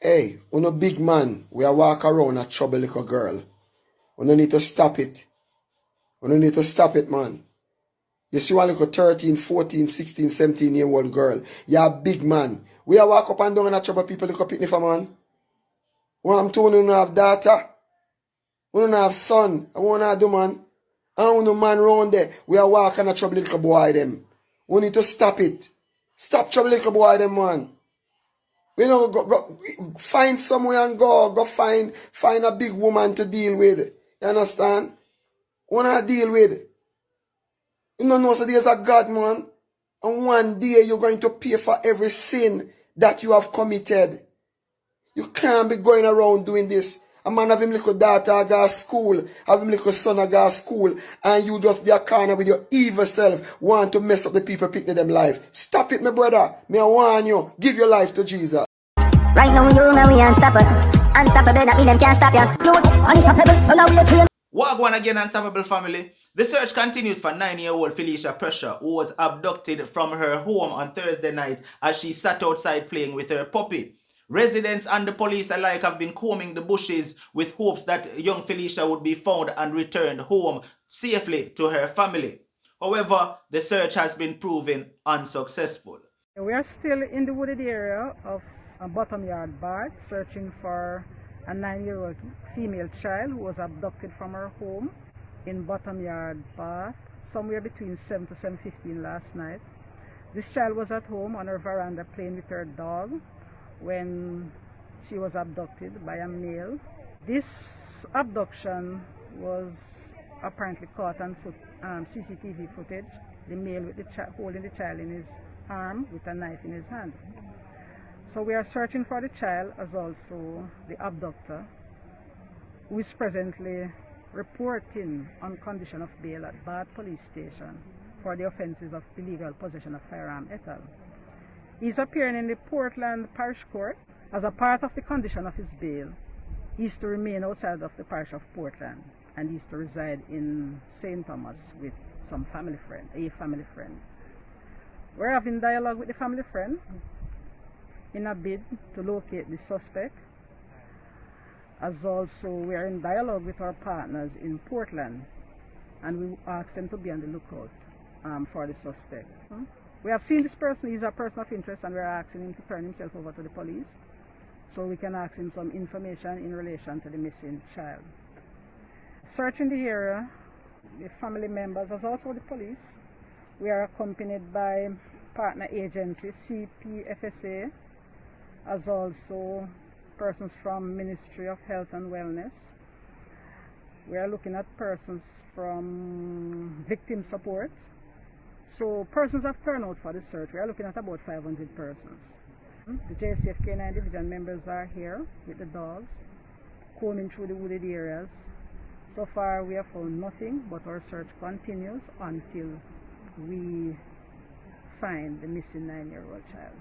Hey, uno big man, we are walk around a trouble little girl. Uno need to stop it. Uno need to stop it, man. You see one little 13, 14, 16, 17-year-old girl. You're a big man. We are walk up and down and a trouble people little picnic for man. When I'm told you don't have daughter. We don't have son. I want to do, man. I want no man round there. We are walking a trouble little boy them. We need to stop it. Stop trouble little boy them, man. We know go find somewhere and go find a big woman to deal with. You understand? Wanna deal with. You don't know so there's a God, man. And one day you're going to pay for every sin that you have committed. You can't be going around doing this. A man have him little daughter go to school, have him little son go to school, and you just there corner with your evil self want to mess up the people picking them life. Stop it, my brother. Me I warn you. Give your life to Jesus. Right now you know we unstoppable. Unstoppable, that mean them can't stop you. Unstoppable, so now we are trained. Wagwan again, Unstoppable family. The search continues for 9-year-old Phylisa Prussia, who was abducted from her home on Thursday night as she sat outside playing with her puppy. Residents and the police alike have been combing the bushes with hopes that young Phylisa would be found and returned home safely to her family. However, the search has been proven unsuccessful. We are still in the wooded area of Bottom Yard Bar, searching for a 9-year-old female child who was abducted from her home in Bottom Yard Bar, somewhere between 7 to 7:15 last night. This child was at home on her veranda playing with her dog when she was abducted by a male. This abduction was apparently caught on CCTV footage. The male with the holding the child in his arm with a knife in his hand. So we are searching for the child as also the abductor, who is presently reporting on condition of bail at Bath Police Station for the offences of illegal possession of firearm et al. He's appearing in the Portland Parish Court. As a part of the condition of his bail, he's to remain outside of the parish of Portland, and he's to reside in St. Thomas with a family friend. We're having dialogue with the family friend in a bid to locate the suspect, as also we are in dialogue with our partners in Portland, and we ask them to be on the lookout for the suspect. We have seen this person. He's a person of interest, and we're asking him to turn himself over to the police so we can ask him some information in relation to the missing child. Searching the area, the family members as also the police. We are accompanied by partner agency CPFSA, as also persons from Ministry of Health and Wellness. We are looking at persons from victim support. So persons have turned out for the search. We are looking at about 500 persons. The JCF K9 division members are here with the dogs, combing through the wooded areas. So far we have found nothing, but our search continues until we find the missing 9-year-old child.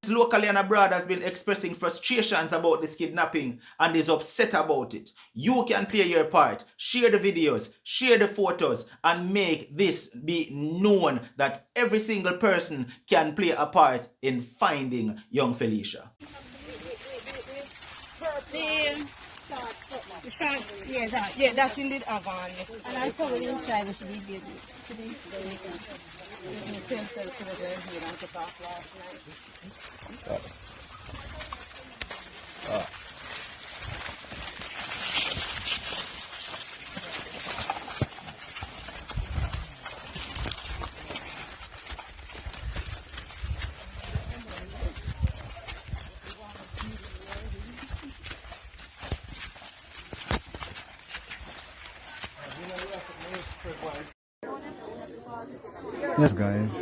Locally and abroad has been expressing frustrations about this kidnapping and is upset about it. You can play your part, share the videos, share the photos, and make this be known that every single person can play a part in finding young Phylisa. Yeah, that's indeed Avon. And I told him inside we should be busy. Yes, guys.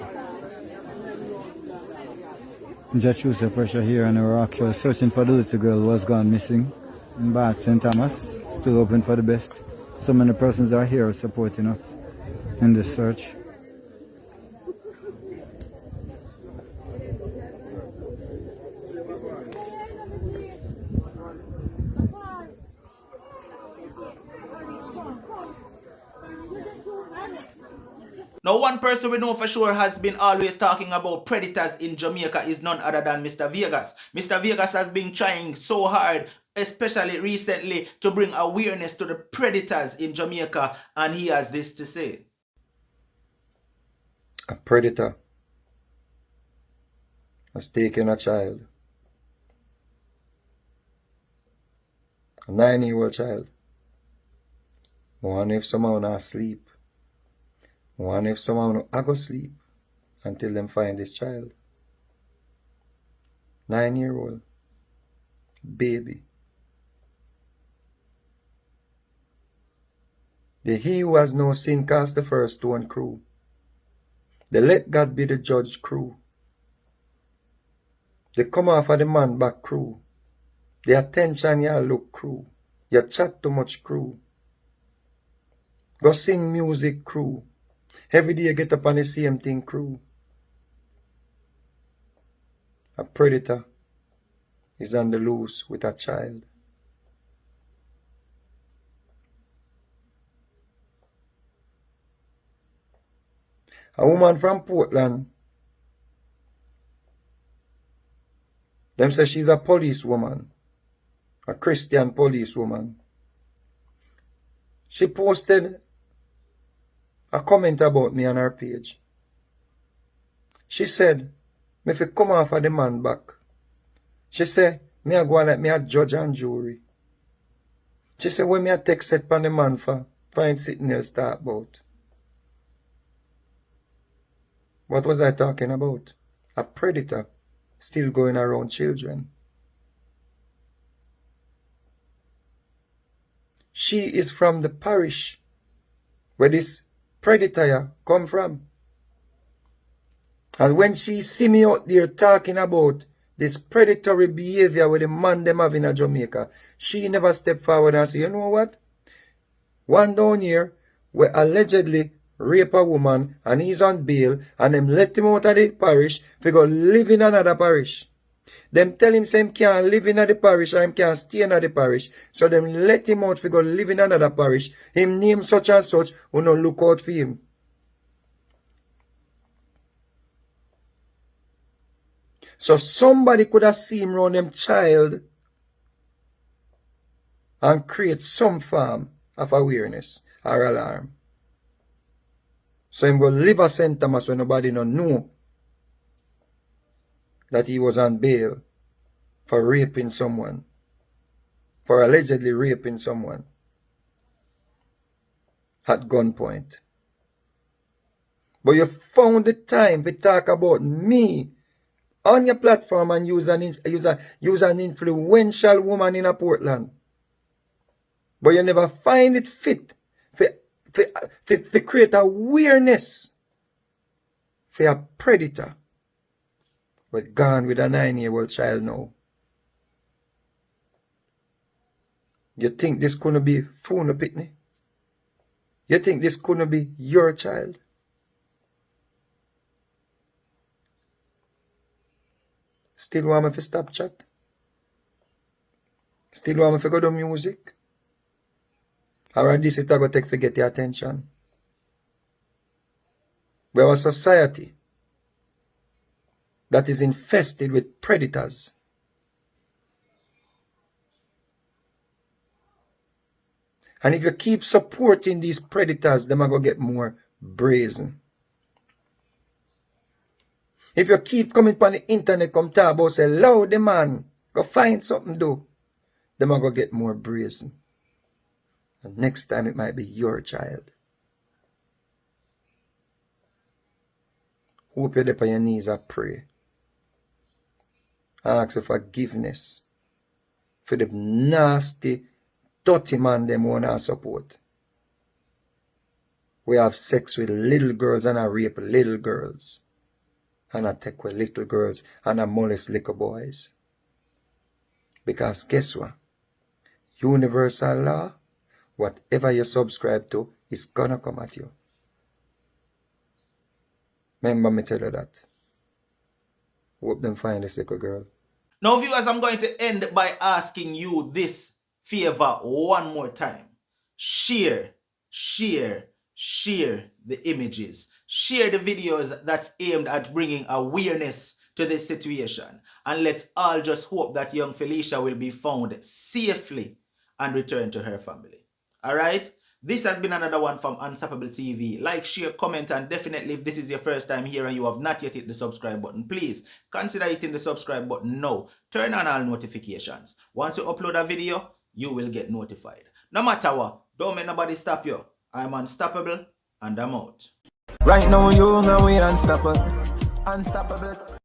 Phylisa Prussia here, and we're actually searching for the little girl who was gone missing in Bath St. Thomas. Still hoping for the best. So many persons are here supporting us in this search. Now, one person we know for sure has been always talking about predators in Jamaica is none other than Mr. Vegas. Mr. Vegas has been trying so hard, especially recently, to bring awareness to the predators in Jamaica, and he has this to say. A predator has taken a child, a 9-year-old child. I wonder if somehow not sleep. I wonder if somehow not go sleep until them find this child. 9-year-old baby. The he who has no sin cast the first stone crew. The let God be the judge crew. The come off of the man back crew. The attention you look crew. You chat too much crew. Go sing music crew. Every day you get up on the same thing crew. A predator is on the loose with a child. A woman from Portland, them say she's a policewoman, a Christian policewoman. She posted a comment about me on her page. She said, me fi come off of the man back. She said, me a go like me a judge and jury. She said, when me a text set pan the man for find sitting else talk about. What was I talking about? A predator still going around children. She is from the parish where this predator come from. And when she see me out there talking about this predatory behavior with the man them have in a Jamaica, she never step forward and say, you know what? One down here where allegedly rape a woman and he's on bail and them let him out of the parish to go live in another parish. Them tell him him can't live in the parish or him can't stay in the parish. So them let him out to go live in another parish. Him name such and such who no look out for him. So somebody could have seen him around them child and create some form of awareness or alarm. So him go live a St. Thomas when nobody no know that he was on bail for raping someone, for allegedly raping someone at gunpoint. But you found the time to talk about me on your platform and use an influential woman in a Portland. But you never find it fit to create awareness for a predator. But gone with a 9-year-old child now. You think this couldn't be Funa Pitney? You think this couldn't be your child? Still want me to stop chat? Still want me to go to music? Or this it going to take to get your attention? We have a society that is infested with predators. And if you keep supporting these predators, them are going to get more brazen. If you keep coming on the internet, come talk about, say, loud the man, go find something to do, them are going to get more brazen. And next time it might be your child. Hope you're on your knees and pray. And ask for forgiveness for the nasty, dirty man them wanna support. We have sex with little girls and I rape little girls. And I take with little girls and I molest little boys. Because guess what? Universal law, whatever you subscribe to, is gonna come at you. Remember me tell you that. Hope them find this little girl. Now, viewers, I'm going to end by asking you this favor one more time. Share the images. share the videos that's aimed at bringing awareness to this situation. And let's all just hope that young Phylisa will be found safely and return to her family. Alright? This has been another one from Unstoppable TV. Like, share, comment, and definitely if this is your first time here and you have not yet hit the subscribe button, please consider hitting the subscribe button now. Turn on all notifications. Once you upload a video, you will get notified. No matter what, don't make nobody stop you. I'm unstoppable and I'm out. Right now, you know we unstoppable. Unstoppable.